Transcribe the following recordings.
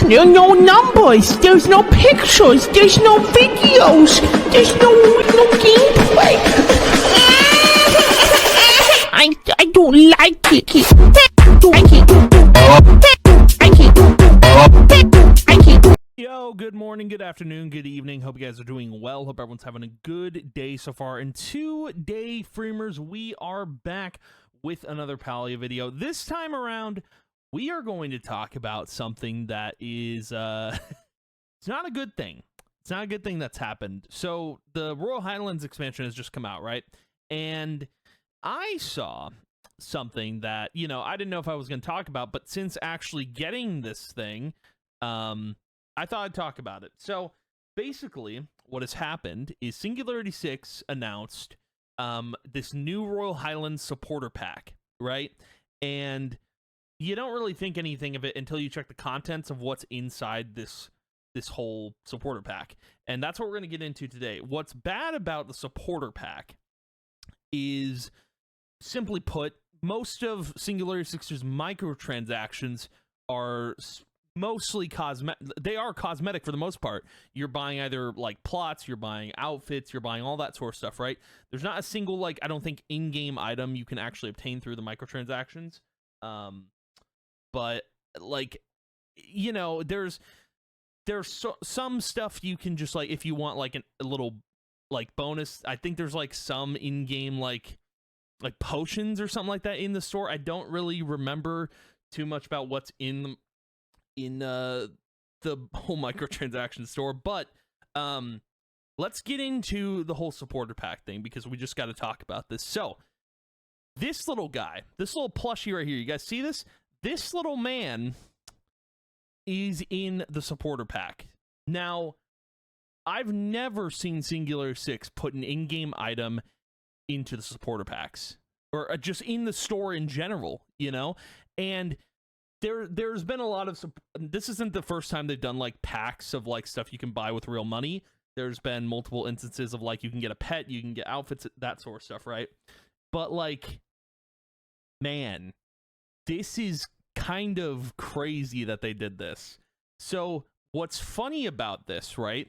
no numbers, there's no pictures, there's no videos, there's no gameplay. I don't like it. Yo, good morning, good afternoon, good evening. Hope you guys are doing well. Hope everyone's having a good day so far. And today, Freemers, we are back with another Palia video. This time around, we are going to talk about something that is, it's not a good thing. It's not a good thing that's happened. So, the Royal Highlands expansion has just come out, right? And I saw something that, you know, I didn't know if I was going to talk about, but since actually getting this thing, I thought I'd talk about it. So, basically, what has happened is Singularity 6 announced this new Royal Highlands supporter pack, right? And you don't really think anything of it until you check the contents of what's inside this whole supporter pack. And that's what we're going to get into today. What's bad about the supporter pack is, simply put, most of Singularity 6's microtransactions are mostly cosmetic. They are cosmetic for the most part. You're buying either like plots, you're buying outfits, you're buying all that sort of stuff, right? There's not a single, like, I don't think in-game item you can actually obtain through the microtransactions. But like, you know, there's some stuff you can just, like, if you want like a little like bonus, I think there's like some in-game like potions or something like that in the store. I don't really remember too much about what's in the whole microtransaction store, but let's get into the whole supporter pack thing, because we just got to talk about this. So this little guy, this little plushie right here, you guys see this? This little man is in the supporter pack. Now, I've never seen Singular 6 put an in-game item into the supporter packs, or just in the store in general, you know? And there's been a lot of, this isn't the first time they've done like packs of like stuff you can buy with real money. There's been multiple instances of like you can get a pet, you can get outfits, that sort of stuff, right? But like, man, this is kind of crazy that they did this. So what's funny about this, right?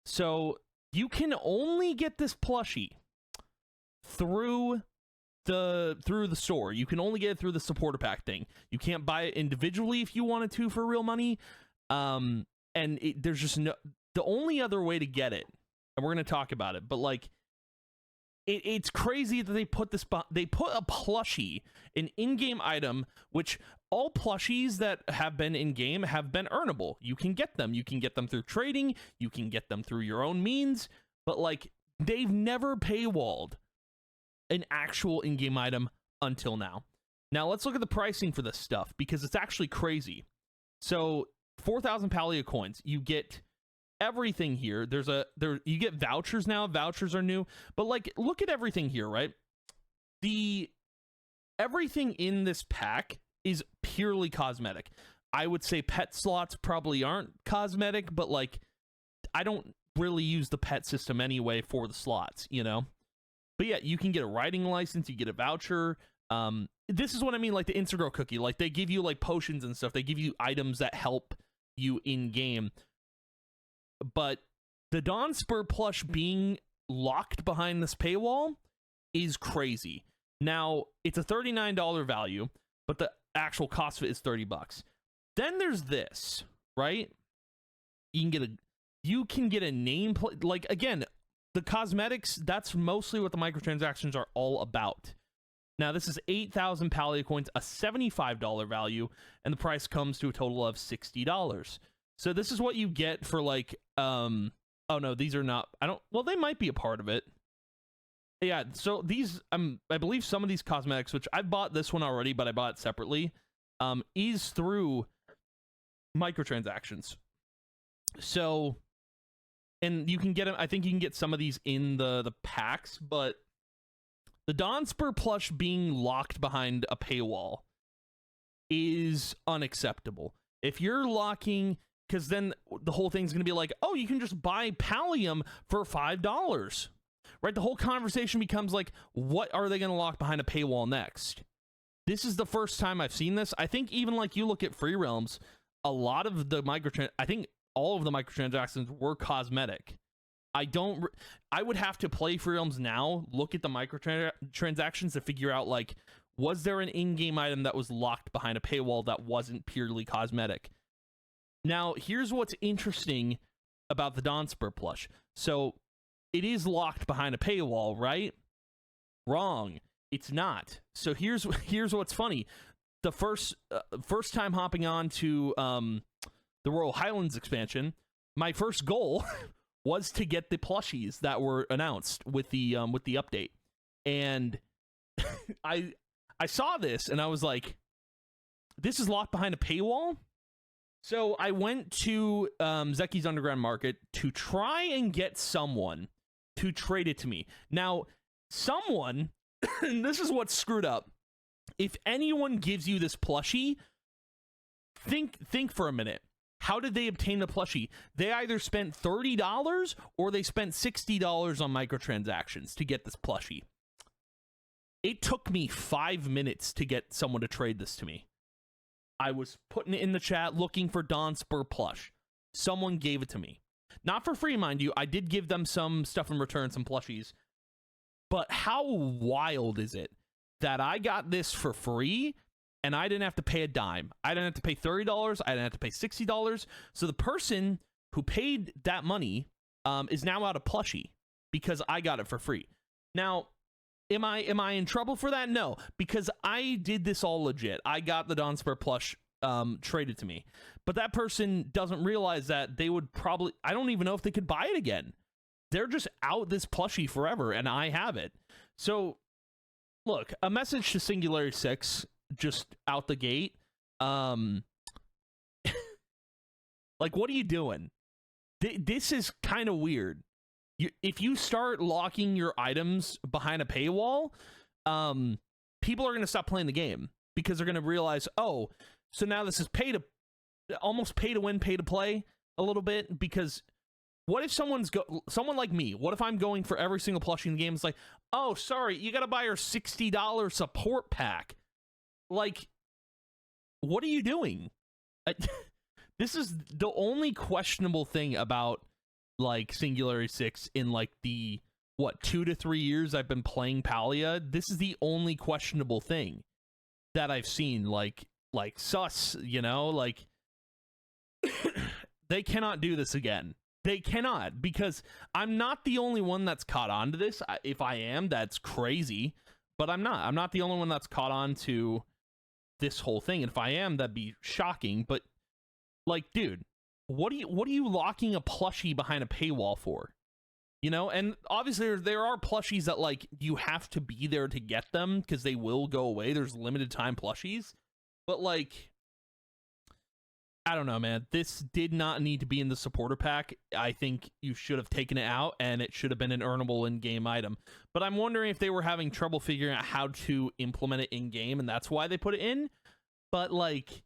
So you can only get this plushie through the store. You can only get it through the supporter pack thing. You can't buy it individually if you wanted to for real money. And there's just no, the only other way to get it, and we're going to talk about it, but like, it's crazy that they put they put a plushie, an in-game item, which all plushies that have been in-game have been earnable. You can get them. You can get them through trading. You can get them through your own means. But like, they've never paywalled an actual in-game item until now. Now let's look at the pricing for this stuff, because it's actually crazy. So 4,000 Palia coins, you get everything here. You get vouchers now. Vouchers are new, but like, look at everything here, right? Everything in this pack is purely cosmetic. I would say pet slots probably aren't cosmetic, but like, I don't really use the pet system anyway for the slots, you know? But yeah, you can get a riding license, you get a voucher. This is what I mean, like the Instagram cookie. Like, they give you like potions and stuff. They give you items that help you in game. But the Dawn Spur plush being locked behind this paywall is crazy. Now, it's a $39 value, but the actual cost of it is $30. Then there's this, right? You can get a nameplate. Like, again, the cosmetics, that's mostly what the microtransactions are all about. Now, this is 8,000 Palia coins, a $75 value, and the price comes to a total of $60. So this is what you get for like, oh no, these are not, well, they might be a part of it. Yeah, so these, I believe some of these cosmetics, which I bought this one already, but I bought it separately, is through microtransactions. So, and you can get them, I think you can get some of these in the packs, but the Dawn Spur plush being locked behind a paywall is unacceptable. If you're locking, because then the whole thing's going to be like, oh, you can just buy Pallium for $5, right? The whole conversation becomes like, what are they going to lock behind a paywall next? This is the first time I've seen this. I think even like you look at Free Realms, a lot of the I think all of the microtransactions were cosmetic. I would have to play Free Realms now, look at the microtransactions to figure out, like, was there an in-game item that was locked behind a paywall that wasn't purely cosmetic? Now, here's what's interesting about the Donspur plush. So, it is locked behind a paywall, right? Wrong. It's not. So here's what's funny. The first time hopping on to the Royal Highlands expansion, my first goal was to get the plushies that were announced with the update. And I saw this and I was like, this is locked behind a paywall? So I went to Zeki's Underground Market to try and get someone to trade it to me. Now, someone, and this is what's screwed up. If anyone gives you this plushie, think for a minute. How did they obtain the plushie? They either spent $30 or they spent $60 on microtransactions to get this plushie. It took me 5 minutes to get someone to trade this to me. I was putting it in the chat looking for Donspur plush. Someone gave it to me. Not for free, mind you. I did give them some stuff in return, some plushies. But how wild is it that I got this for free and I didn't have to pay a dime? I didn't have to pay $30. I didn't have to pay $60. So the person who paid that money is now out of plushie because I got it for free. Now, am I in trouble for that? No, because I did this all legit. I got the Donspur plush traded to me. But that person doesn't realize that they would probably... I don't even know if they could buy it again. They're just out this plushie forever, and I have it. So, look, a message to Singularity 6, just out the gate. Like, what are you doing? This is kind of weird. If you start locking your items behind a paywall, people are going to stop playing the game because they're going to realize, oh, so now this is almost pay to win, pay to play a little bit. Because what if someone like me, what if I'm going for every single plushie in the game? It's like, oh, sorry, you got to buy your $60 support pack. Like, what are you doing? This is the only questionable thing about, like, Singularity 6 in, like, the, 2 to 3 years I've been playing Palia. This is the only questionable thing that I've seen, like sus, you know, like, they cannot do this again. They cannot, because I'm not the only one that's caught on to this. If I am, that's crazy, but I'm not. I'm not the only one that's caught on to this whole thing. And if I am, that'd be shocking. But, like, dude, what are you locking a plushie behind a paywall for? You know, and obviously there are plushies that, like, you have to be there to get them because they will go away. There's limited time plushies. But, like, I don't know, man. This did not need to be in the supporter pack. I think you should have taken it out, and it should have been an earnable in-game item. But I'm wondering if they were having trouble figuring out how to implement it in-game, and that's why they put it in. But, like,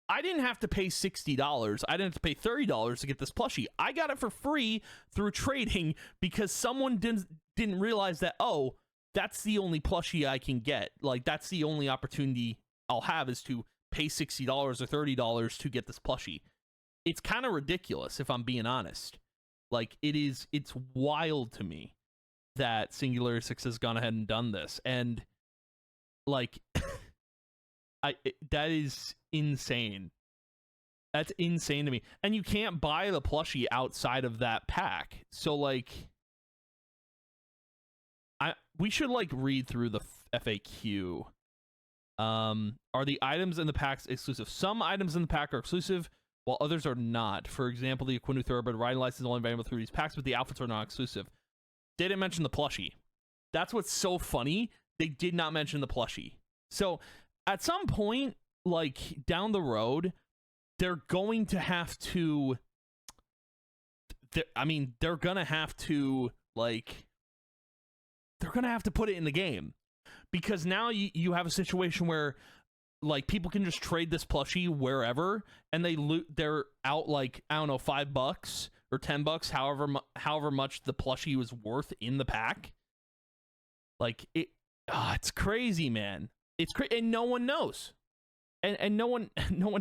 I didn't have to pay $60. I didn't have to pay $30 to get this plushie. I got it for free through trading because someone didn't realize that, oh, that's the only plushie I can get. Like, that's the only opportunity I'll have is to pay $60 or $30 to get this plushie. It's kind of ridiculous, if I'm being honest. Like, it's wild to me that Singularity 6 has gone ahead and done this. And, like, that is insane. That's insane to me. And you can't buy the plushie outside of that pack. So, like, we should, like, read through the FAQ. Are the items in the packs exclusive? Some items in the pack are exclusive, while others are not. For example, the Aquinu Thoroughbred riding license is only available through these packs, but the outfits are not exclusive. They didn't mention the plushie. That's what's so funny. They did not mention the plushie. So, at some point, like, down the road, they're going to have to... they're gonna have to, like... They're gonna have to put it in the game. Because now you have a situation where, like, people can just trade this plushie wherever, and they're out, like, I don't know, $5 or $10, however much the plushie was worth in the pack. Like, it's crazy, man. It's crazy, and no one knows. and no one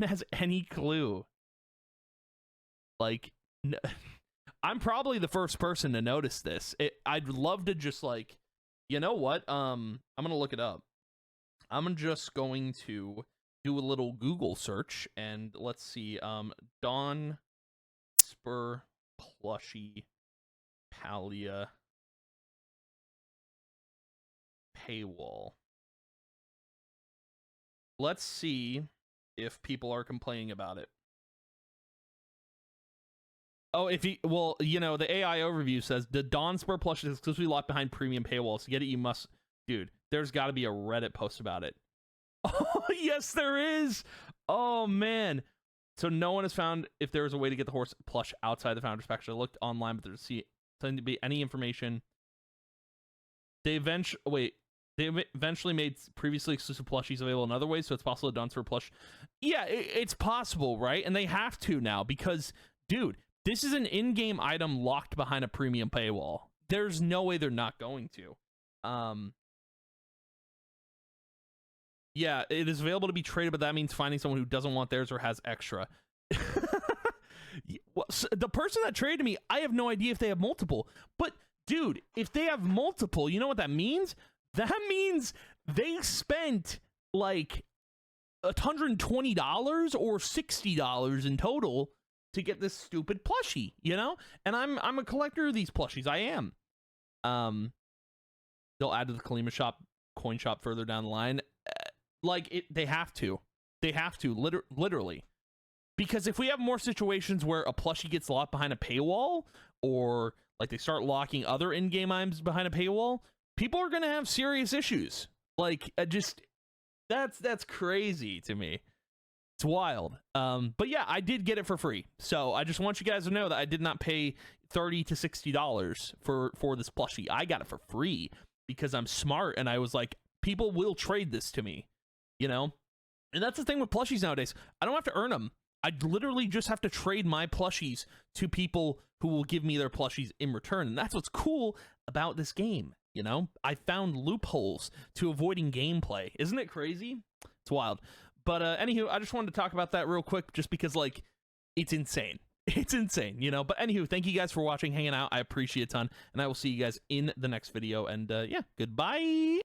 has any clue. Like, I'm probably the first person to notice this. I'd love to just like, you know what? I'm gonna look it up. I'm just going to do a little Google search and let's see. Dawn Spur Plushie Palia paywall. Let's see if people are complaining about it. Oh, well, you know, the AI overview says the Dawn Spur plushie is exclusively locked behind premium paywalls. To get it, you must, dude. There's got to be a Reddit post about it. Oh, yes, there is. Oh man. So no one has found if there is a way to get the horse plush outside the founder's package. I looked online, but there's doesn't to be any information. They eventually made previously exclusive plushies available in other ways, so it's possible Dawn Spur plush. Yeah, it's possible, right? And they have to now because, dude, this is an in-game item locked behind a premium paywall. There's no way they're not going to. Yeah, it is available to be traded, but that means finding someone who doesn't want theirs or has extra. Well, so the person that traded me, I have no idea if they have multiple. But, dude, if they have multiple, you know what that means? That means they spent, like, $120 or $60 in total to get this stupid plushie, you know? And I'm a collector of these plushies. I am. They'll add to the Kalima shop, coin shop further down the line. Like, they have to. They have to, literally. Because if we have more situations where a plushie gets locked behind a paywall, or, like, they start locking other in-game items behind a paywall, people are going to have serious issues. Like, that's crazy to me. It's wild. But yeah, I did get it for free. So I just want you guys to know that I did not pay $30 to $60 for this plushie. I got it for free because I'm smart, and I was like, people will trade this to me. You know, and that's the thing with plushies nowadays. I don't have to earn them. I literally just have to trade my plushies to people who will give me their plushies in return. And that's what's cool about this game. You know, I found loopholes to avoiding gameplay. Isn't it crazy? It's wild. But anywho, I just wanted to talk about that real quick just because, like, it's insane. It's insane, you know. But anywho, thank you guys for watching, hanging out. I appreciate it a ton. And I will see you guys in the next video. And yeah, goodbye.